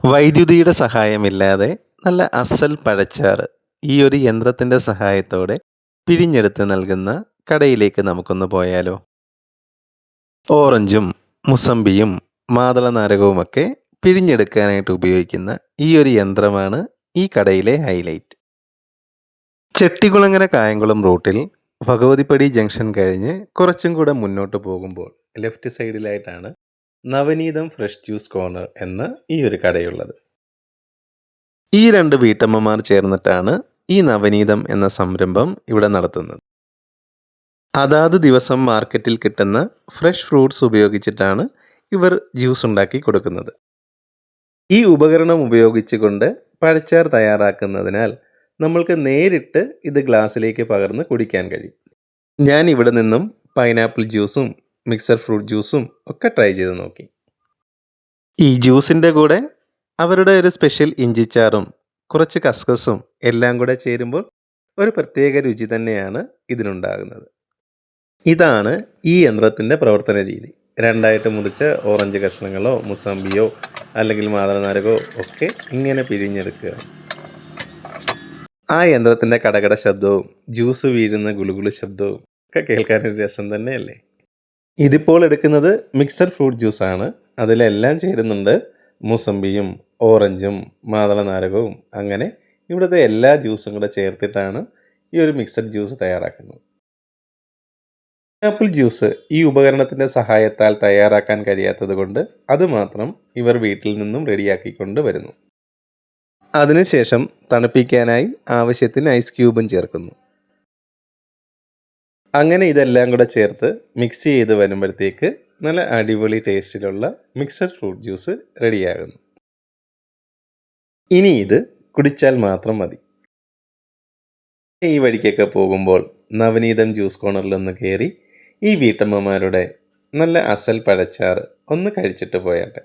വൈദ്യുതിയുടെ സഹായമില്ലാതെ നല്ല അസൽ പഴച്ചാറ് ഈ ഒരു യന്ത്രത്തിൻ്റെ സഹായത്തോടെ പിഴിഞ്ഞെടുത്ത് നൽകുന്ന കടയിലേക്ക് നമുക്കൊന്ന് പോയാലോ? ഓറഞ്ചും മുസമ്പിയും മാതള നാരകവുമൊക്കെ പിഴിഞ്ഞെടുക്കാനായിട്ട് ഉപയോഗിക്കുന്ന ഈ ഒരു യന്ത്രമാണ് ഈ കടയിലെ ഹൈലൈറ്റ്. ചെട്ടികുളങ്ങര കായംകുളം റൂട്ടിൽ ഭഗവതിപ്പടി ജംഗ്ഷൻ കഴിഞ്ഞ് കുറച്ചും കൂടെ മുന്നോട്ട് പോകുമ്പോൾ ലെഫ്റ്റ് സൈഡിലായിട്ടാണ് നവനീതം ഫ്രഷ് ജ്യൂസ് കോർണർ എന്ന ഈ ഒരു കടയുള്ളത്. ഈ രണ്ട് വീട്ടമ്മമാർ ചേർന്നിട്ടാണ് ഈ നവനീതം എന്ന സംരംഭം ഇവിടെ നടത്തുന്നത്. അതാത് ദിവസം മാർക്കറ്റിൽ കിട്ടുന്ന ഫ്രഷ് ഫ്രൂട്ട്സ് ഉപയോഗിച്ചിട്ടാണ് ഇവർ ജ്യൂസ് ഉണ്ടാക്കി കൊടുക്കുന്നത്. ഈ ഉപകരണം ഉപയോഗിച്ചുകൊണ്ട് പഴച്ചാർ തയ്യാറാക്കുന്നതിനാൽ നമ്മൾക്ക് നേരിട്ട് ഇത് ഗ്ലാസ്സിലേക്ക് പകർന്ന് കുടിക്കാൻ കഴിയും. ഞാൻ ഇവിടെ നിന്നും പൈനാപ്പിൾ ജ്യൂസും മിക്സഡ് ഫ്രൂട്ട് ജ്യൂസും ഒക്കെ ട്രൈ ചെയ്ത് നോക്കി. ഈ ജ്യൂസിൻ്റെ കൂടെ അവരുടെ ഒരു സ്പെഷ്യൽ ഇഞ്ചിച്ചാറും കുറച്ച് കസ്കസും എല്ലാം കൂടെ ചേരുമ്പോൾ ഒരു പ്രത്യേക രുചി തന്നെയാണ് ഇതിനുണ്ടാകുന്നത്. ഇതാണ് ഈ യന്ത്രത്തിൻ്റെ പ്രവർത്തന രീതി. രണ്ടായിട്ട് മുറിച്ച ഓറഞ്ച് കഷ്ണങ്ങളോ മുസമ്പിയോ അല്ലെങ്കിൽ മാതളനാരകോ ഒക്കെ ഇങ്ങനെ പിഴിഞ്ഞെടുക്കുക. ആ യന്ത്രത്തിൻ്റെ കടകട ശബ്ദവും ജ്യൂസ് വീഴുന്ന ഗുളുഗുളു ശബ്ദവും ഒക്കെ കേൾക്കാനൊരു രസം തന്നെയല്ലേ. ഇതിപ്പോൾ എടുക്കുന്നത് മിക്സഡ് ഫ്രൂട്ട് ജ്യൂസാണ്. അതിലെല്ലാം ചേരുന്നുണ്ട് മുസമ്പിയും ഓറഞ്ചും മാതള നാരകവും. അങ്ങനെ ഇവിടുത്തെ എല്ലാ ജ്യൂസും കൂടെ ചേർത്തിട്ടാണ് ഈ ഒരു മിക്സഡ് ജ്യൂസ് തയ്യാറാക്കുന്നത്. ആപ്പിൾ ജ്യൂസ് ഈ ഉപകരണത്തിൻ്റെ സഹായത്താൽ തയ്യാറാക്കാൻ കഴിയാത്തത് കൊണ്ട് അതുമാത്രം ഇവർ വീട്ടിൽ നിന്നും റെഡിയാക്കിക്കൊണ്ട് വരുന്നു. അതിനുശേഷം തണുപ്പിക്കാനായി ആവശ്യത്തിന് ഐസ് ക്യൂബും ചേർക്കുന്നു. അങ്ങനെ ഇതെല്ലാം കൂടെ ചേർത്ത് മിക്സ് ചെയ്ത് വരുമ്പോഴത്തേക്ക് നല്ല അടിപൊളി ടേസ്റ്റിലുള്ള മിക്സഡ് ഫ്രൂട്ട് ജ്യൂസ് റെഡിയാകുന്നു. ഇനി ഇത് കുടിച്ചാൽ മാത്രം മതി. ഈ വഴിക്കൊക്കെ പോകുമ്പോൾ നവനീതം ജ്യൂസ് കോർണറിലൊന്ന് കയറി ഈ വീട്ടമ്മമാരുടെ നല്ല അസൽ പഴച്ചാറ് ഒന്ന് കഴിച്ചിട്ട് പോയാട്ടെ.